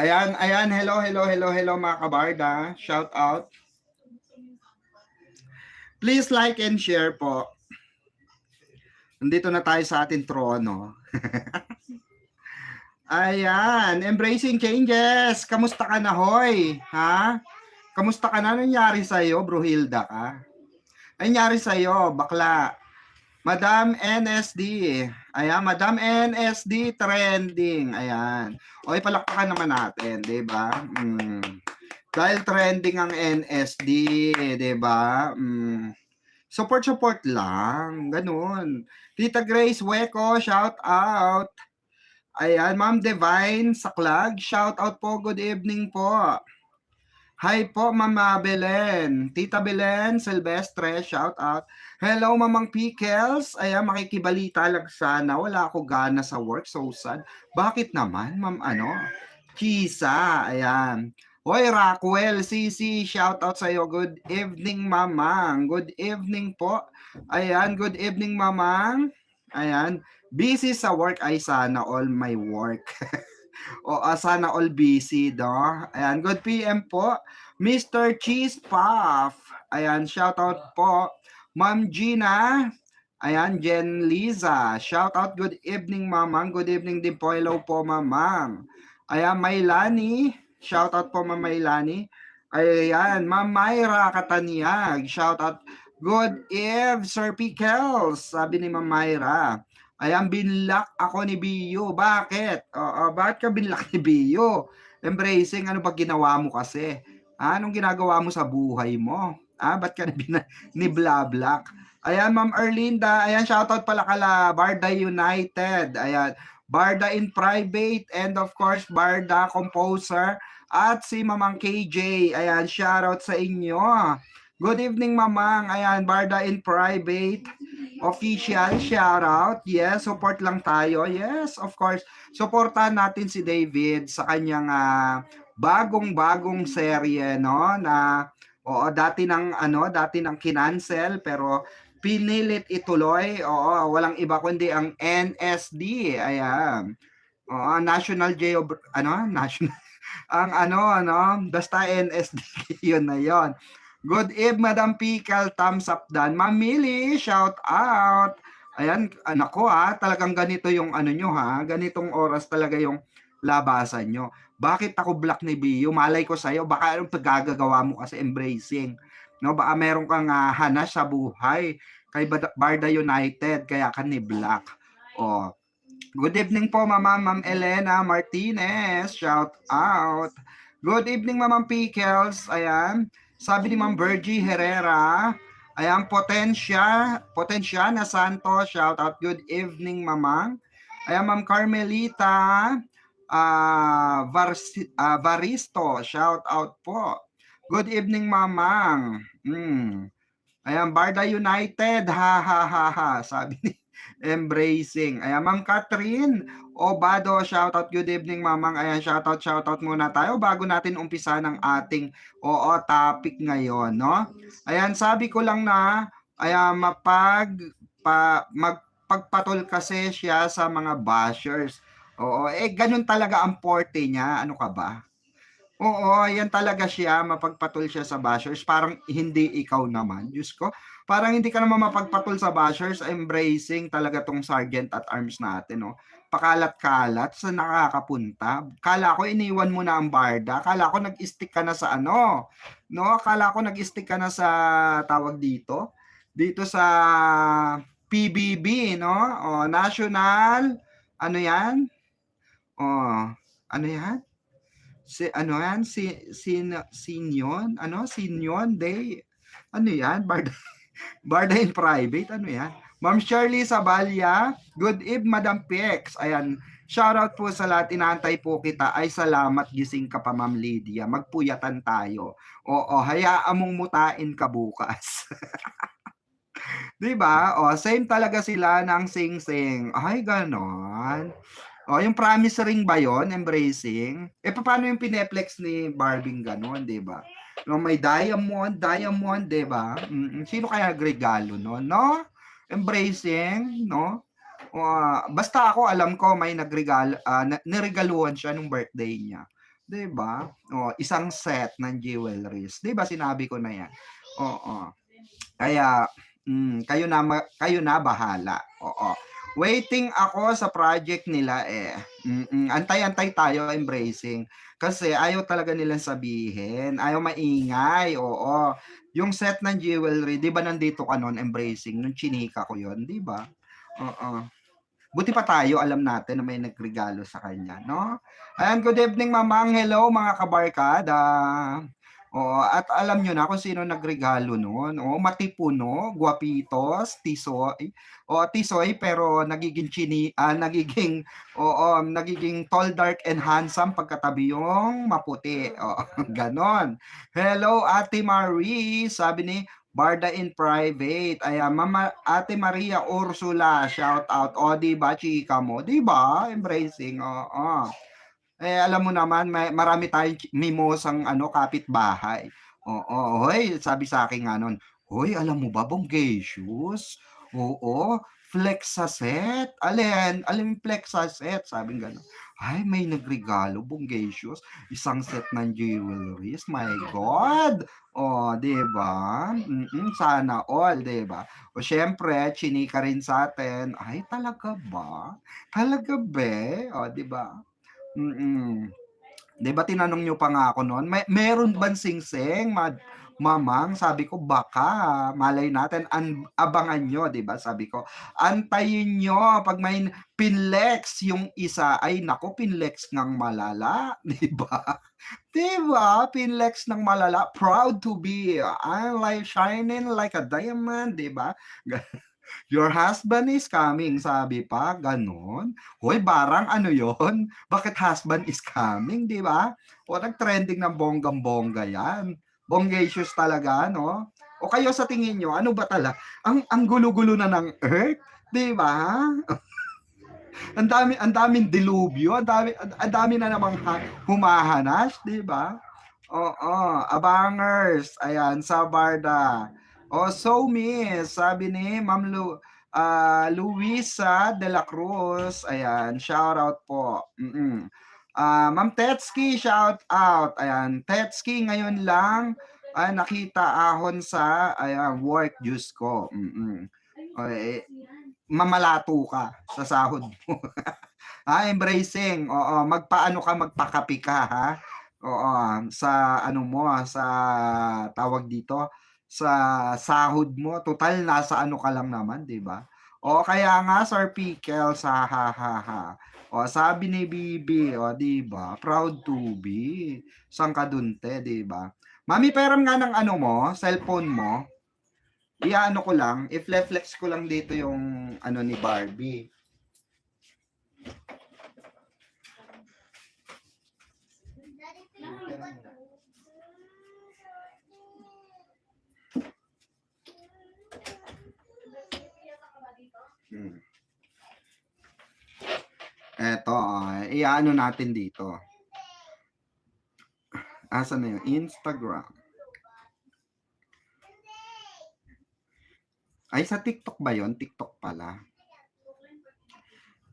Ayan, ayan. Hello, hello, hello, hello mga kabarda. Shout out. Please like and share po. Nandito na tayo sa ating trono. Ayan, embracing changes. Kamusta ka na, hoy? Ha? Kamusta ka na? Nangyari sa'yo, Bro Hilda ka? Nangyari sa'yo, bakla? Madam NSD. Ayan, Madam NSD trending. Ayan. O, palakpakan naman natin, di ba? Dahil trending ang NSD, di ba? Support lang. Ganun. Tita Grace Weco, shout out. Ayan, Ma'am Divine Saklag, shout out po. Good evening po. Hi po, Mama Belen. Tita Belen Silvestre, shout out. Hello, Mamang Pickles. Ayan, makikibalita lang sana. Wala ako gana sa work, so sad. Bakit naman, Ma'am Kisa, ayan. Hoy, Rockwell, CC, shout out sa'yo. Good evening, Mamang. Good evening po. Ayan, good evening, Mamang. Ayan, busy sa work ay sana all my work. O sana all busy, no? Ayan, good PM po. Mr. Cheese Puff. Ayan, shout out po. Ma'am Gina. Ayan, Jen Liza. Shout out, good evening, Mamang. Good evening din po. Hello po, Mamang. Ayan, Maylani. Shout out po, Ma'am Maylani. Ayan, Ma'am Myra Kataniag. Shout out. Good eve, Sir Pickles. Sabi ni Ma'am Myra. Ayan, binlock ako ni Bio. Bakit? Bakit ka binlock ni Bio? Embracing, ano ba ginawa mo kasi? Anong ginagawa mo sa buhay mo? Ba't ka ni Blablock? Ayan, Ma'am Erlinda. Ayan, shoutout pala kala Barda United. Ayan, Barda in private and of course, Barda composer at si Mamang KJ. Ayan, shoutout sa inyo. Good evening, Mamang. Ayan, Barda in private. Official shoutout. Yes, support lang tayo. Yes, of course. Supportan natin si David sa kanyang bagong serye, no, na dati nang kinancel pero pinilit ituloy. Walang iba kundi ang NSD. Ayan. National National basta NSD yun na yun. Good eve, Madam Pickle, thumbs up dan. Mamili, shout out. Ayan, nako talagang ganito yung nyo ganitong oras talaga yung labasan nyo. Bakit ako black ni Bio? Malay ko sa'yo, baka anong paggagawa mo kasi embracing. No, baka meron kang hanas sa buhay kay Barda United, kaya ka ni black. Good evening po, Ma'am Elena Martinez, shout out. Good evening, Ma'am Pickles, ayan. Sabi ni Ma'am Virgie Herrera, ayan, Potencia na Santos, shout out. Good evening, Mamang. Ayan, Ma'am Carmelita Varisto, shout out po. Good evening, Mamang. Ayan, Barda United, ha, sabi ni Embracing. Ayan, Ma'am Catherine Obado, shoutout. Good evening, Mamang. Ayan, shoutout muna tayo bago natin umpisa ng ating topic ngayon, no? Ayan, sabi ko lang na ayan, magpagpatol kasi siya sa mga bashers. Ganun talaga ang forte niya. Ano ka ba? Yan talaga siya, mapagpatol siya sa bashers. Parang hindi ikaw naman, Diyos ko. Parang hindi ka naman mapagpatol sa bashers, embracing talaga tong sergeant at arms natin, no? Pakalat-kalat sa nakakapunta. Kala ko iniwan mo na ang Barda. Kala ko nag-stick ka na sa no? Kala ko nag-stick ka na sa tawag dito sa PBB, no? National, ano yan? Ano yan? Sinyon Day. Ano yan? Barda in private. Ano yan? Ma'am Shirley Sabalya. Good eve, Madam Pex. Ayan. Shoutout po sa lahat. Inaantay po kita. Ay, salamat. Gising ka pa, Ma'am Lydia. Magpuyatan tayo. Hayaan mong mutain ka bukas. Diba? Same talaga sila ng sing-sing. Ay, ganon. Yung promise ring ba yon, embracing? Paano yung pineplex ni Barbing ganon, di ba? May diamond, di ba? Sino kaya regalo no? No? Embracing, no? Basta ako alam ko may nagregalo, niregaluhan siya nung birthday niya. 'di ba? Oh, isang set ng jewelries. 'Di ba sinabi ko na 'yan? Oo. Kaya kayo na bahala. Oo. Waiting ako sa project nila eh. Antay-antay tayo, embracing. Kasi ayaw talaga nilang sabihin, ayaw maingay. Oo. Yung set ng jewelry, 'di ba nandito ka noon, embracing, nung chinika ko 'yon, 'di ba? Oo. Buti pa tayo, alam natin na may nagregalo sa kanya, no? Ayan, good evening, Mamang. Hello, mga kabarkada. Oo, at alam nyo na kung sino nagregalo noon. Oo, matipuno, guwapitos, tisoy. O, tisoy, pero nagiging tall, dark, and handsome pagkatabi yung maputi. O, ganon. Hello, Ate Marie. Sabi ni Barda in private. Ayan, Mama Ate Maria Ursula, shout out. O, di ba, chika mo? Di ba? Embracing. Oo. Eh, alam mo naman, marami tayong mimosang kapitbahay. Oo, hoy, sabi sa akin nga nun, hoy, alam mo ba, Bonggacious? Oo, flex sa set. Alin flex sa set? Sabi gano'n. Ay, may nagregalo, Bonggacious. Isang set ng jewelries. My God! O, di ba? Sana all, di ba? O, syempre, chinika rin sa atin. Ay, talaga ba? Talaga be? O, di ba? 'Di ba tinanong niyo pa nga ako noon, meron bang singsing, mamang? Sabi ko, baka, malay natin, abangan nyo, 'di ba? Sabi ko, antayin nyo, pag may pinlex yung isa, ay nako, pinlex ng malala, 'di ba? 'Di ba? Pinlex ng malala, proud to be, I'm like shining like a diamond, 'di ba? Your husband is coming, sabi pa, ganon. Hoy, barang ano yon? Bakit husband is coming, di ba? O nag-trending ng bonggang-bongga yan. Bonggacious talaga, no? O kayo sa tingin nyo, ano ba talaga? Ang gulo-gulo na ng earth, di ba? ang daming dilubyo, ang dami na namang humahanas, di ba? Oo, abangers, ayan, sa Barda. O, so miss, sabi ni Ma'am Luisa de la Cruz, ayan, shout out po. Ma'am Tetski, shout out. Ayan, Tetski ngayon lang nakita ahon sa work juice ko. Okay. Mamalato ka sa sahod mo. Embracing. Oo, magpakapi ka, ha? Oo, sa sa tawag dito, sa sahod mo. Total, nasa ka lang naman, di ba? O, kaya nga, Sir Pickle, sa ha. O, sabi ni Bibi, o, di ba? Proud to be. Sang kadunte, di ba? Mami, peram nga ng cellphone mo. Iyaano ko lang, i-flex ko lang dito yung ni Barbie. Eto, iyaano natin dito. Asan na yung Instagram? Ay, sa TikTok ba yon? TikTok pala.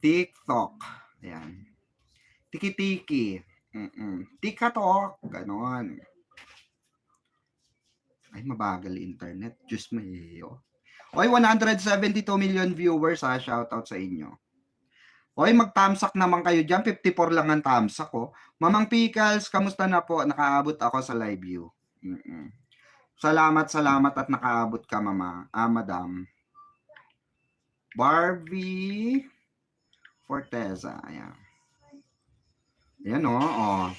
TikTok. Ayan. Tiki-tiki. TikTok. Ganon. Ay, mabagal internet. Diyos mayo. Oy, 172 million viewers, ha. Shoutout sa inyo. Oy, mag-thumbsuck naman kayo dyan. 54 lang ang thumbsuck, oh. Mamang Pickles, kamusta na po? Nakaabot ako sa live view. Salamat at nakaabot ka, mama. Madam. Barbie Forteza. Ayan. Ayan, oh.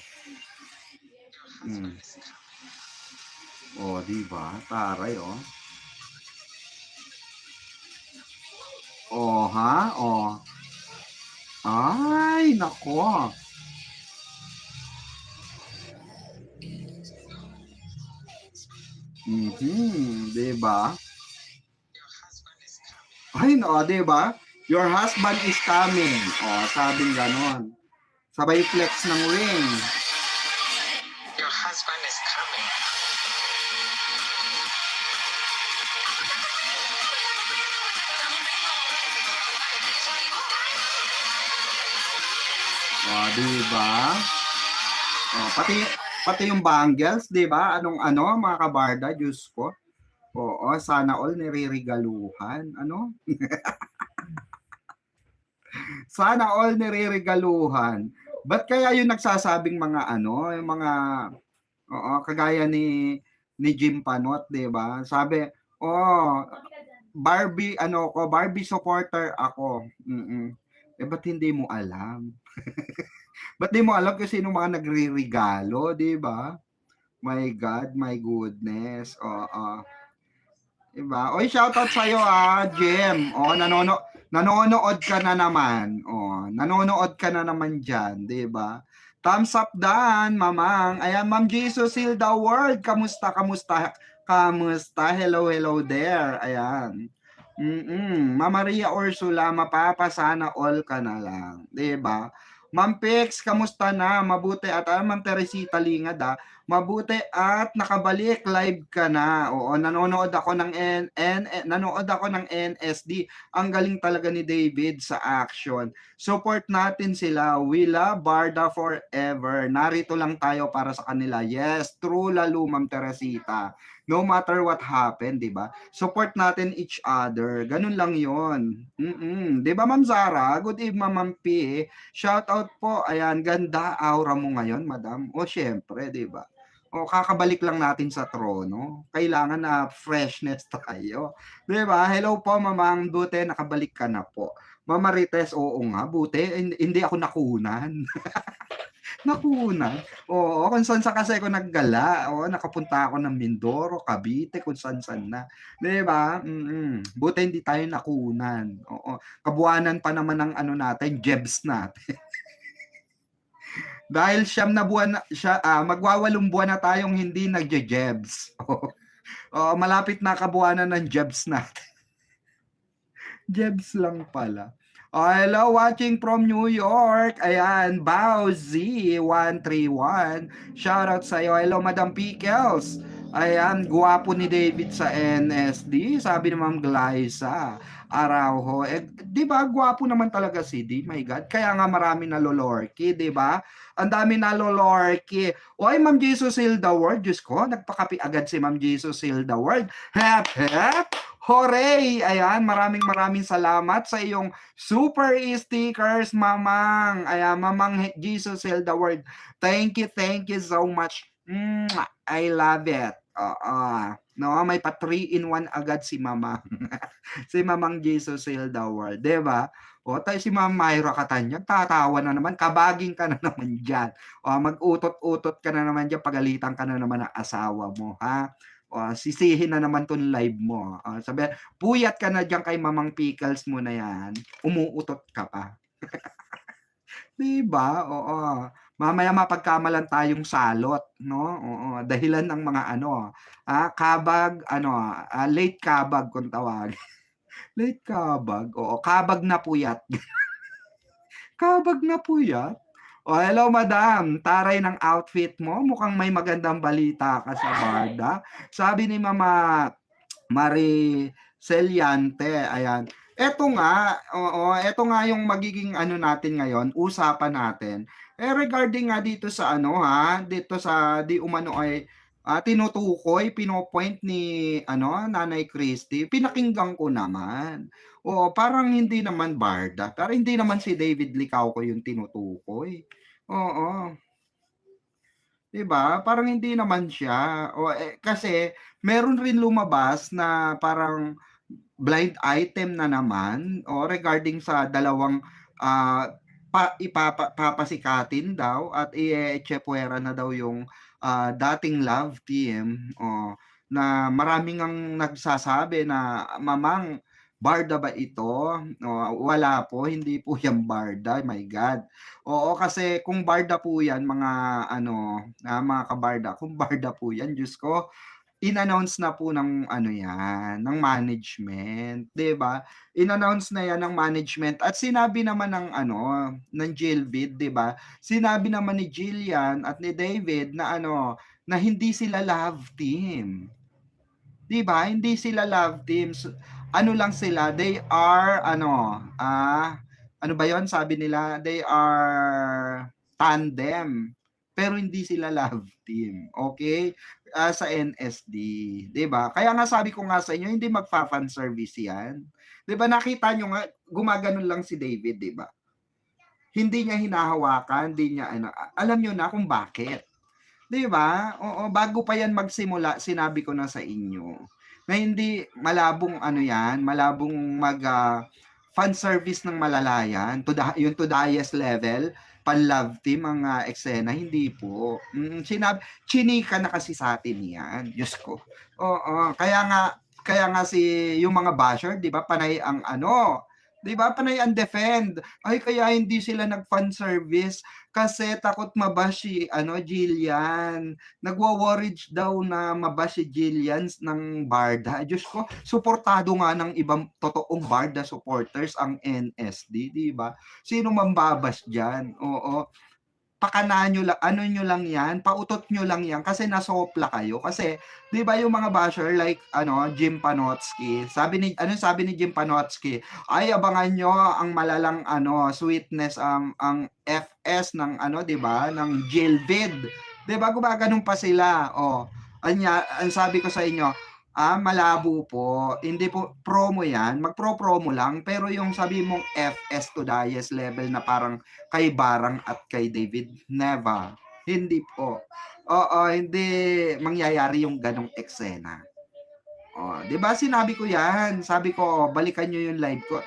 Oh, diba? Taray, oh. Oh, ha? Oh. Ay, nako. Diba? Ay, no, diba? Your husband is coming. Oh, sabing ganon. Sabay flex ng ring. Your husband is coming. Oh, diba? Oh, pati yung bangles, 'di ba? Anong ano, mga kabarda, Diyos ko. Oo, sana all niririgaluhan. Ano? Sana all niririgaluhan. Ba't kaya yung nagsasabing mga ano, yung mga oo, kagaya ni Jim Panot, 'di ba? Sabi, "Oh, Barbie ano ko, Barbie supporter ako." Eh ba't hindi mo alam? Ba't di mo alam kung sino mga nagre-regalo, 'di ba? My God, my goodness. Oo. Diba? Oy, shoutout sa'yo Jem. Nanonood ka na naman. Nanonood ka na naman dyan, di ba? Thumbs up dan, mamang. Ayan, Ma'am Jesus Heal the World. Kamusta, kamusta, kamusta? Hello, hello there. Ayan. Mama Maria Ursula, mapapasana all ka na lang. Di ba? Ma'am Pix, kamusta na? Mabuti at Ma'am Teresita Lingad mabuti at nakabalik live ka na. Oo, nanonood ako ng nanood ako ng NSD. Ang galing talaga ni David sa action. Support natin sila. Willa Barda forever. Narito lang tayo para sa kanila. Yes, true lalo Ma'am Teresita. No matter what happened, 'di ba? Support natin each other. Ganun lang 'yon. 'Di ba Ma'am Zara? Good evening Ma'am P. Shout out po. Ayan, ganda aura mo ngayon, Madam. O syempre, 'di ba? O kakabalik lang natin sa trono. Kailangan na freshness tayo. 'Di ba? Hello po, Mamang Buti, nakabalik ka na po. Mama Marites, oo nga, buti hindi ako nakunan. Nakunan. Oo, kung saan sa kasi ako naggala. Oo, nakapunta ako ng Mindoro, Cavite, kung saan na. 'Di ba? Buti hindi tayo nakunan. Oo. Kabuanan pa naman ng ano natin, jebs natin. Dahil siyam na buwan na siya, magwawalong buwan na tayong hindi nagje-jebs. Malapit na kabuwanan ng jebs natin. Jebs lang pala. Hello, watching from New York. Ayan, Bowzy131. Shoutout sa'yo. Hello, Madam Pickles. Ayan, guwapo ni David sa NSD. Sabi ni Ma'am Glyza Araujo. Di ba, guwapo naman talaga si D. My God. Kaya nga marami na lolorky, di ba? Ang dami na lolorky. Oy, Ma'am Jesus Heal the World. Diyos ko, nagpakapi agad si Ma'am Jesus Heal the World. Hep, hep. Hooray! Ayan, maraming salamat sa iyong super stickers, Mamang. Ayan, Mamang Jesus Heal the World. Thank you so much. I love it. No, may pa 3-in-1 agad si Mamang. Si Mamang Jesus Heal the World, 'di ba? Tayo si Ma'am Myra Catanyag, tatawa na naman, kabaging ka na naman diyan. Mag-utot-utot ka na naman diyan, pagalitan ka na naman ng asawa mo, ha? Sisihin na naman tong live mo. Sabi, puyat ka na diyan kay Mamang Pickles mo na yan. Umuutot ka pa. 'Di ba? Oo. Mamaya mapagkamalan tayong salot, no? Oo, dahilan ng mga ano, kabag, late kabag kung tawag. Late kabag, oo, kabag na puyat. Kabag na puyat? Hello madam, taray ng outfit mo, mukhang may magandang balita ka sa barda. Sabi ni Mama Mariceliante, ayan. Eto nga yung magiging ano natin ngayon, usapan natin. Regarding nga dito sa dito sa di umano ay tinutukoy, pinopoint ni Nanay Christy, pinakinggan ko naman. Parang hindi naman barda, pero hindi naman si David Licauco yung tinutukoy. Oo. 'Di ba? Parang hindi naman siya. Kasi meron rin lumabas na parang blind item na naman regarding sa dalawang papasikatin daw at i-echepuera na daw yung dating love team na maraming ang nagsasabi na mamang barda ba ito? Wala po, hindi po yan barda. My God. Oo, kasi kung barda po yan, mga kabarda, kung barda po yan, Diyos ko, in-announce na po ng ng management, 'di ba? In-announce na 'yan ng management at sinabi naman ng Jilvid, 'di ba? Sinabi naman ni Jillian at ni David na na hindi sila love team. 'Di ba? Hindi sila love teams. Ano lang sila, they are ano ba 'yon? Sabi nila, they are tandem. pero hindi sila love team, okay? Sa NSD, 'di ba? Kaya nga sabi ko nga sa inyo, hindi magfa-fan service 'yan. 'Di ba nakita niyo nga gumaganon lang si David, 'di ba? Hindi niya hinahawakan, hindi niya ano, alam niyo na kung bakit. 'Di ba? Oo, bago pa 'yan magsimula, sinabi ko na sa inyo na hindi malabong ano 'yan, malabong fan service ng malala 'yan, yung to the highest level, pan-love team ang eksena, hindi po. Chinika na kasi sa atin 'yan, Diyos ko. Oo, kaya nga yung mga basher, 'di ba, panay ang ano, 'di ba, panay ang defend. Ay, kaya hindi sila nag-fan service kasi takot mabash si Jillian. Nagwo-worried daw na mabash si Jillian ng Barda. Diyos ko, suportado nga ng ibang totoong Barda supporters ang NSD, di ba? Sino mambabash diyan? Oo. Pakanaan nyo lang, ano nyo lang yan, pautot nyo lang yan kasi nasopla kayo. Kasi, di ba yung mga basher like, Jim Panotsky, sabi ni Jim Panotsky, ay abangan nyo ang malalang, sweetness, ang FS ng, di ba, ng Jilvid. Di ba, gumaganon pa sila. Ang sabi ko sa inyo, malabo po. Hindi po promo yan. Magpro-promo lang. Pero yung sabi mong FS to the highest level na parang kay Barang at kay David, never. Hindi po. Oo, hindi mangyayari yung ganong eksena. 'Di ba sinabi ko 'yan? Sabi ko, balikan niyo yung live ko.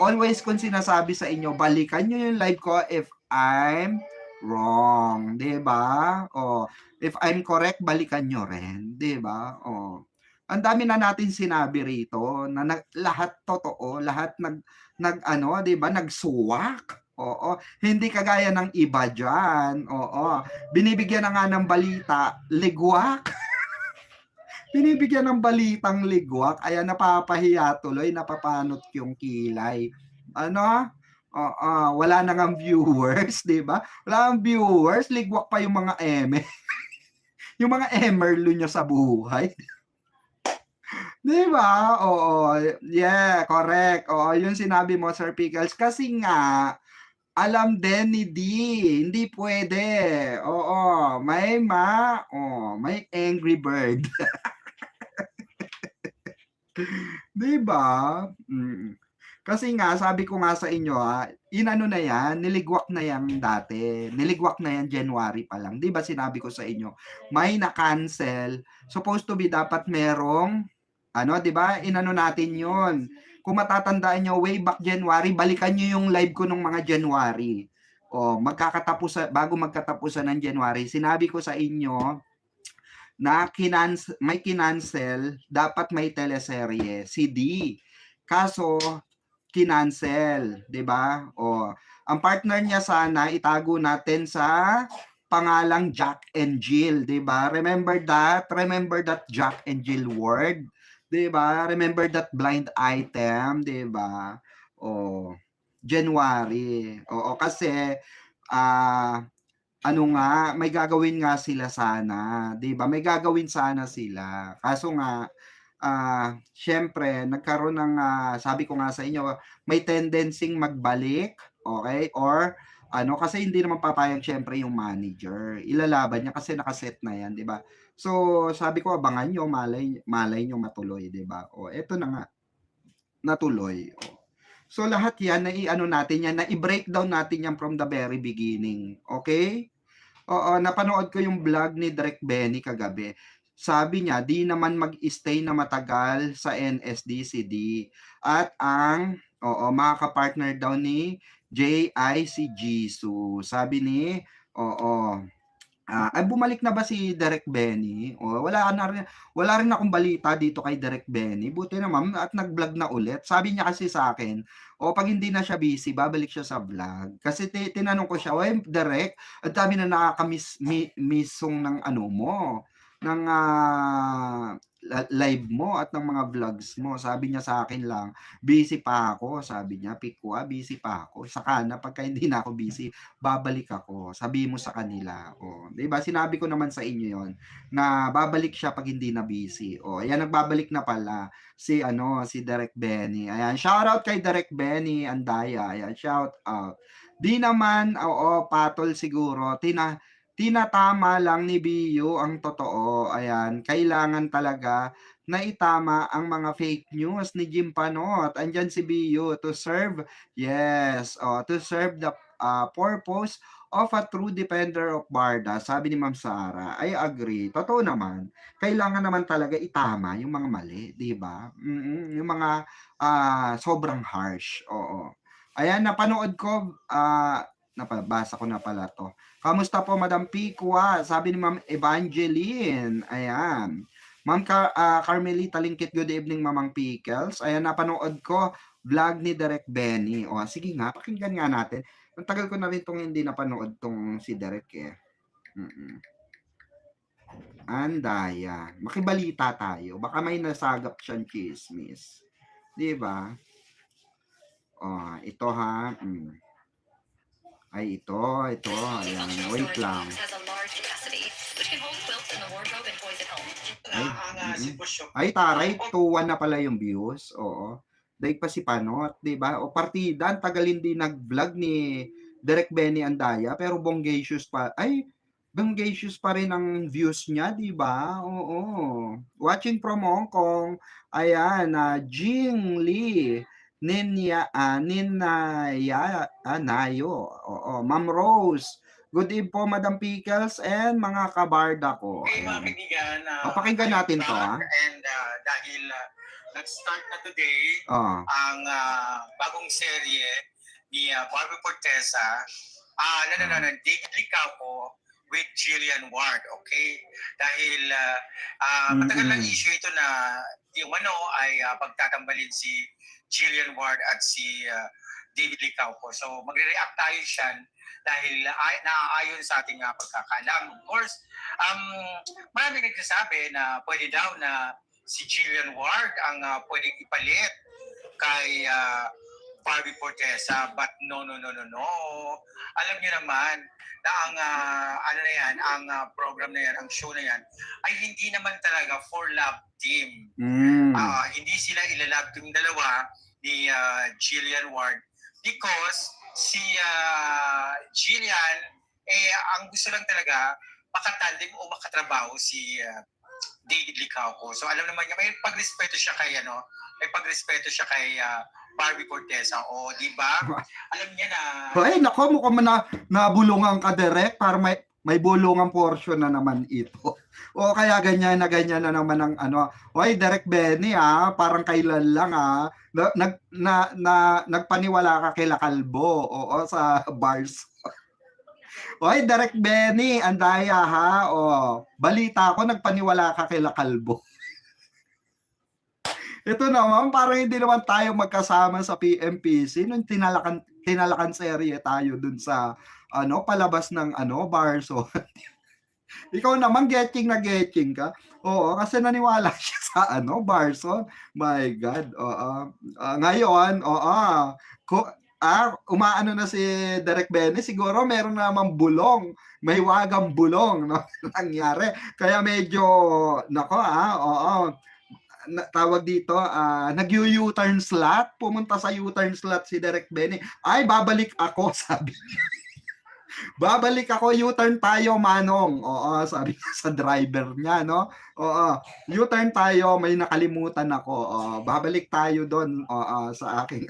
Always kung sinasabi sa inyo, balikan niyo yung live ko if I'm wrong, 'di ba? If I'm correct, balikan niyo rin, 'di ba? Ang dami na natin sinabi rito na lahat totoo, lahat nag 'di ba, nagsuwak. Oo, hindi kagaya ng iba diyan. Oo, binibigyan na nga ng balita, ligwak. Binibigyan ng balitang ligwak, kaya napapahiya tuloy, napapanot yung kilay. Wala na ngang viewers, 'di ba? Wala nang viewers, ligwak pa yung mga eme. Yung mga emerlo nyo sa buhay. 'Di ba? Oo, yeah, correct. Oo, yung sinabi mo, Sir Pickles, kasi nga alam din ni D, hindi pwede. Oo, may Angry Bird. 'Di ba? Kasi nga, sabi ko nga sa inyo inano na yan, niligwak na yan dati. Niligwak na yan January pa lang. 'Di ba sinabi ko sa inyo, may na-cancel. Supposed to be dapat merong, 'di ba? Inano natin yon. Kung matatandaan nyo, way back January, balikan nyo yung live ko nung mga January. Bago magkatapusan ng January, sinabi ko sa inyo, na may kinancel, dapat may teleserye, si D. Kaso, kinancel, 'di ba? Ang partner niya sana itago natin sa pangalang Jack and Jill, 'di ba? Remember that? Remember that Jack and Jill word? 'Di ba? Remember that blind item, 'di ba? January. Kasi may gagawin nga sila sana, 'di ba? May gagawin sana sila. Kaso nga syempre nagkaroon ng sabi ko nga sa inyo, may tendency magbalik, okay? Or kasi hindi naman papayag syempre yung manager. Ilalaban niya kasi nakaset na 'yan, 'di ba? So, sabi ko abangan niyo, malay niyo matuloy, 'di ba? Eto na nga, natuloy. So lahat 'yan natin 'yan, na i-breakdown natin 'yan from the very beginning, okay? Napanood ko yung vlog ni Direk Benny kagabi. Sabi niya, di naman mag-stay na matagal sa NSDCD. At makaka-partner daw ni J.I. si Jisoo. Sabi ni, bumalik na ba si Direk Benny? Wala rin akong balita dito kay Direk Benny. Buti naman at nag-vlog na ulit. Sabi niya kasi sa akin, pag hindi na siya busy, babalik siya sa vlog. Kasi tinanong ko siya, Direk, ang dami na nakakamisong ng ng live mo at ng mga vlogs mo. Sabi niya sa akin lang, busy pa ako. Sabi niya, Pikwa, busy pa ako. Saka na, pagka hindi na ako busy, babalik ako. Sabi mo sa kanila. Diba? Sinabi ko naman sa inyo yon na babalik siya pag hindi na busy. Ayan, nagbabalik na pala si Direk Benny. Ayan, shout out kay Direk Benny Andaya. Ayan, shout out. Di naman, patol siguro. tinatama lang ni Biyo ang totoo. Ayan, kailangan talaga na itama ang mga fake news ni Jim Panot. Andiyan si Biyo to serve, yes, to serve the purpose of a true defender of Barda, sabi ni Ma'am Sara. I agree. Totoo naman. Kailangan naman talaga itama yung mga mali, 'di ba? Yung mga sobrang harsh. Oo. Ayan, napanood ko, napabasa ko na pala 'to. Kamusta po Madam Pikwa? Sabi ni Ma'am Evangeline. Ayan. Ma'am Carmelita Lingkit, good evening Mamang Pickles. Ayan, napanood ko vlog ni Derek Benny. O, sige nga, pakinggan nga natin. Ang tagal ko na rin itong hindi napanood tong si Derek eh. Andaya. Makibalita tayo. Baka may nasagap siyang chismis. Di ba? Oh, ito ha. Ay, ito. Ayan, wait lang. Ay, taray, 2-1 na pala yung views. Oo. Daig pa si Panot, 'di ba? O partida, ang tagal hindi nag-vlog ni Derek Benny Andaya, pero bonggacious pa. Ay, bonggacious pa rin ang views niya, 'di ba? Oo. Watching from Hong Kong. Ayan, Jing Lee. Ninaya Nayo. Oo, Ma'am Rose. Good evening po, Madam Pickles and mga kabarda ko. Okay, mga kaibigan, Pakinggan natin to, And dahil nag-start na today ang bagong serye ni Barbie Fortesa, David Licauco with Jillian Ward, okay? Dahil matagal lang issue ito na yung ay pagtatambalin si Jillian Ward at si David Licauco. So magre-react tayo siyan dahil naaayon sa ating pagkakaalam. Of course, marami nagsasabi na pwede daw na si Jillian Ward ang pwedeng ipalit kay Barbie Fortesa, but no. Alam niyo naman na ang program na yan, ang show na yan, ay hindi naman talaga for love team. Hindi sila ilalove team dalawa ni Jillian Ward because si Jillian, ang gusto lang talaga, makatandem o makatrabaho si David Licauco. So alam naman niya, may pagrespeto siya kay Barbie Fortesa. O, di ba? Alam niya na... Ay, nako, mukhang nabulungan ka direct para may bulungang portion na naman ito. O kaya ganyan na naman ang Oy, Derek Benny parang kailan lang nagpaniwala ka kay Kalbo. Oo, sa bars. Oy, Derek Benny, andaya balita ko nagpaniwala ka kay Kalbo. Ito naman, parang hindi naman tayo magkasama sa PMPC nung tinalakan serye tayo dun sa palabas ng Barso. Ikaw naman getching ka. Oo, kasi naniwala siya sa Barso. My God. Ngayon, umaano na si Derek Benny, siguro meron namang bulong, may wagang bulong nangyari. Kaya medyo tawag dito, nag-U-turn slot, pumunta sa U-turn slot si Derek Benny. Ay, babalik ako, sabi niya. Babalik ako, U-turn tayo, Manong. Oo, sabi niya sa driver niya, no? Oo, U-turn tayo, may nakalimutan ako. Babalik tayo doon sa aking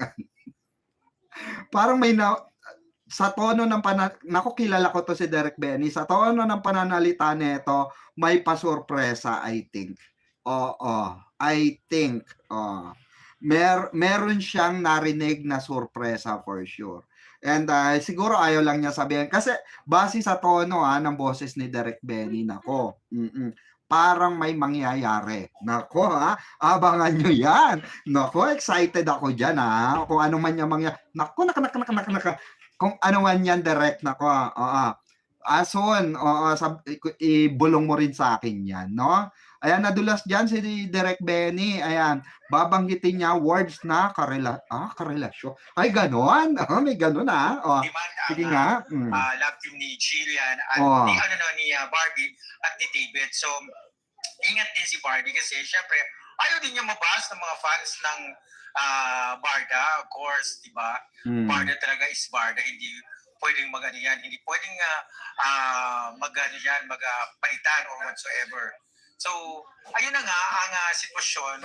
parang may sa tono ng kilala ko to si Derek Benny, sa tono ng pananalita nito, may pasurpresa, I think. I think meron siyang narinig na sorpresa for sure. And siguro ayaw lang niya sabihin kasi base sa tono ng boses ni Derek Benny, nako. Parang may mangyayari. Nako abangan nyo yan. Nako, excited ako dyan kung ano man yung nako, kung ano man yan direct, nako. Ason, ibulong mo rin sa akin yan, no? Ayan, nadulas dyan si Derek Benny. Ayan, babanggitin niya words na karelasyon. Ay, ganon. May ganon sige nga. Love team ni Jillian at ni Barbie at ni David. So, ingat din si Barbie kasi syempre, ayaw din niya mabas ng mga fans ng Barda. Of course, di ba? Barda talaga is Barda. Hindi pwedeng mag-ano yan, hindi pwedeng magpalitan or whatsoever. So, ayun na nga ang sitwasyon.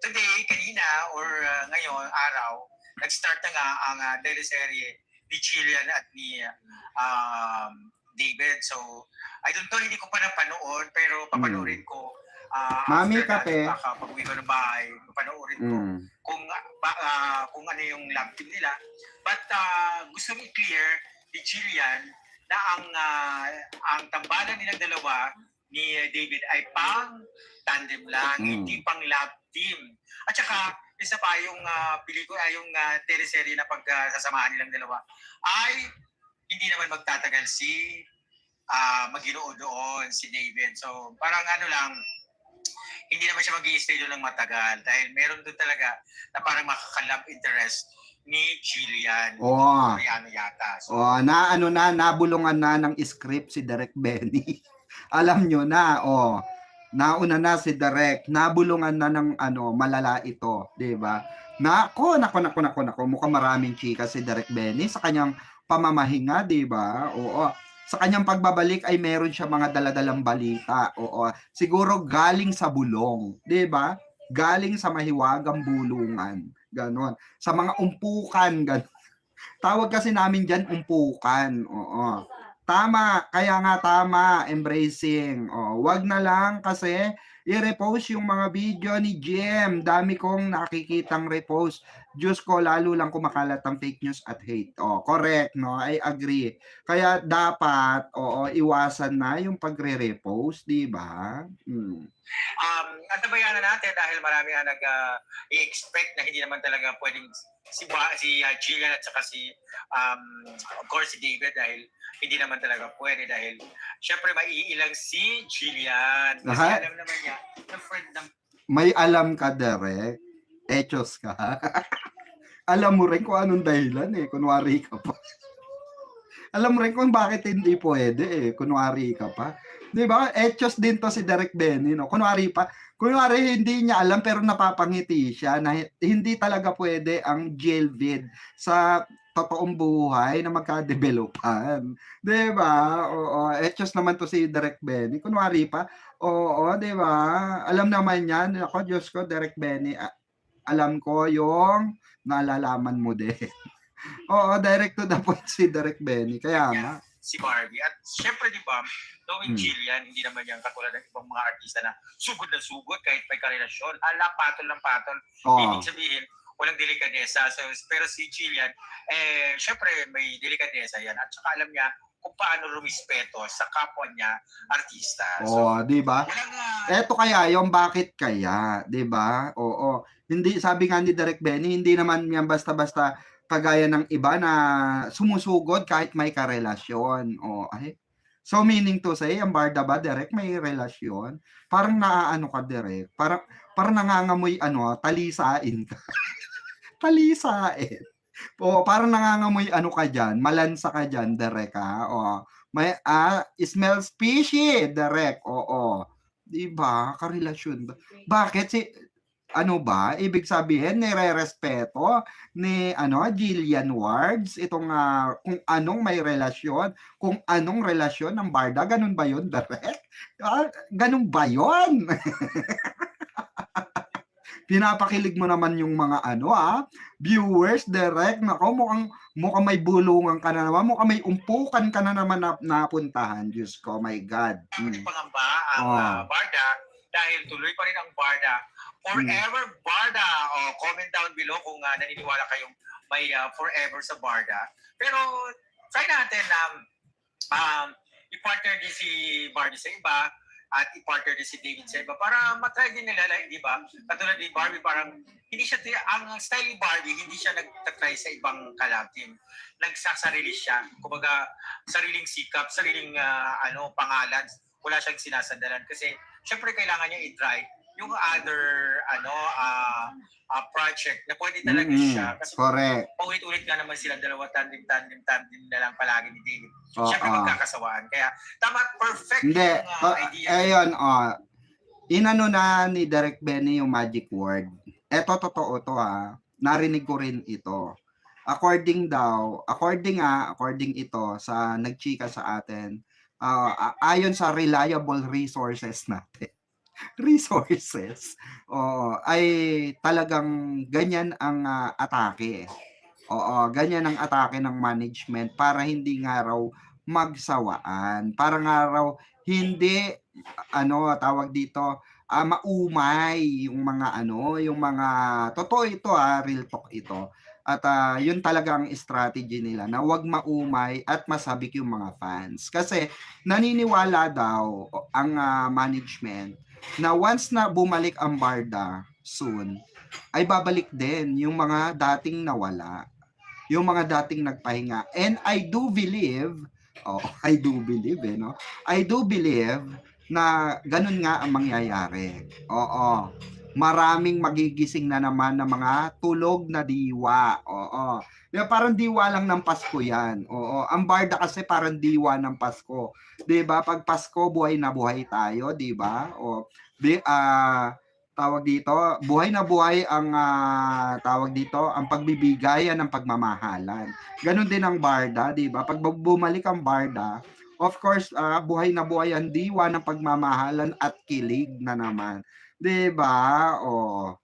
Today, kanina, or ngayon, araw, nag-start na nga ang teleserye ni Jillian at ni David. So, I don't know, hindi ko pa napanood, pero papanoorin ko. Mami kape. Pag uwi ko ng bahay, papanoorin ko kung ano yung love team nila. But gusto mo i-clear ni Jillian na ang tambalan nilang dalawa ni David ay pang tandem lang, hindi pang love team. At saka, isa pa yung pelikula, yung teleserye na pagsasamahan nilang dalawa ay hindi naman magtatagal si Maginoo doon, si David. So, parang ano lang, hindi naman siya mag-i-stay doon ng matagal dahil meron doon talaga na parang makaka-love interest ni Jillian. Koreano yata. So, nabulungan na ng script si Direk Benny. Alam nyo na, nauna na si Direk, nabulungan na ng malala ito, 'di ba? Nako, mukhang maraming chika si Direk Benny sa kanyang pamamahinga, 'di ba? Oo. Sa kanyang pagbabalik ay meron siya mga daladalang balita. Oo. Siguro galing sa bulong, 'di ba? Galing sa mahiwagang bulungan. Ganon. Sa mga umpukan, ganon. Tawag kasi namin diyan umpukan. Oo. Tama, kaya nga tama, embracing. Wag na lang kasi i-repost yung mga video ni Jem. Dami kong nakikitang repost. Diyos ko, lalo lang kumakalat ang fake news at hate. Correct, no? I agree. Kaya dapat, iwasan na yung pagre-repost, di ba? Antabayan na natin dahil marami ang nag-i-expect na hindi naman talaga pwedeng si Jillian at saka of course si David dahil hindi naman talaga pwede dahil syempre maiilang si Jillian. Kasi alam naman niya, the friend ng... May alam ka, Derek. Echos ka. Alam mo rin kung anong dahilan kunwari ka pa. Alam mo rin kung bakit hindi pwede kunwari ka pa. Di ba? Echos din to si Direk Benny, no? Kunwari hindi niya alam pero napapangiti siya na hindi talaga pwede ang jailvid sa totoong buhay na magka-developan. Di ba? Echos naman to si Direk Benny. Kunwari pa, di ba? Alam naman yan. Ako, Diyos ko, Direk Benny, alam ko yung nalalaman mo din. Direct to the point si Direk Benny. Kaya nga. Si Barbie. At syempre, di ba, knowing Jillian, hindi naman yan katulad ng ibang mga artista na sugod na sugod kahit may karelasyon. Patol ng patol. Ibig sabihin, walang delikadesa. So, pero si Jillian, syempre may delikadesa yan. At saka alam niya kung paano rumispeto sa kapwa niya artista. So, di ba? Eto kaya yung bakit kaya, di ba? Hindi, sabi nga ni Direk Benny, hindi naman yan basta-basta kagaya ng iba na sumusugod kahit may karelasyon. So meaning to say, ang Barda ba, Direk, may relasyon? Parang naaano ka, Direk? Parang nangangamoy, talisain ka. Talisain. Parang nangangamoy ka dyan, malansa ka dyan, Direk, ha? May, smells fishy, Direk. Diba? Karelasyon ba? Bakit ibig sabihin nire-respeto ni Jillian Wards itong kung anong may relasyon, kung anong relasyon ng Barda, ganun ba 'yun, Direk? Ganun ba 'yun? Pinapakilig mo naman yung mga viewers, Direk. Nako, mukhang may bulungan ka na naman, mukhang may umpukan ka na naman na napuntahan. Diyos ko, my God. Pangamba ang Barda dahil tuloy pa rin ang Barda. Forever Barda. Comment down below kung naniniwala kayong may forever sa Barda. Pero try natin na i-partner din si Barbie sa iba at i-partner din si David sa iba para matry din nila, di ba? Katulad ni Barbie, parang hindi siya, ang style ni Barbie, hindi siya nag-try sa ibang collab team. Nagsasarili siya. Kumbaga, sariling sikap, sariling pangalan. Wala siyang sinasandalan kasi syempre kailangan niya i-try yung other project na pwede talaga siya kasi paulit-ulit nga naman sila dalawa, tandem na lang palagi ni David. Siyempre magkakasawaan. Kaya tama, perfect yung idea. Ayun, inano na ni Direk Benny yung magic word. Eto, totoo to narinig ko rin ito. according ito sa nagchika sa atin, ayon sa reliable resources natin, resources, oo, ay talagang ganyan ang atake. Oo, ganyan ang atake ng management para hindi nga raw magsawaan. Para nga raw hindi tawag dito, maumay yung mga yung mga totoo ito real talk ito. At yun talaga ang strategy nila na wag maumay at masabik yung mga fans. Kasi naniniwala daw ang management na once na bumalik ang Barda soon, ay babalik din yung mga dating nawala, yung mga dating nagpahinga. And I do believe, I do believe no? I do believe na ganun nga ang mangyayari. Oo. Maraming magigising na naman ng mga tulog na diwa. Oo. Diba, parang diwa lang ng Pasko yan. Oo. Ang Barda kasi parang diwa ng Pasko. 'Di ba? Pag Pasko, buhay na buhay tayo, 'di ba? O tawag dito, buhay na buhay ang tawag dito, ang pagbibigayan ng pagmamahalan. Ganon din ang Barda, 'di ba? Pag bumalik ang Barda, of course, buhay na buhay ang diwa ng pagmamahalan at kilig na naman. 'Di ba? Oh.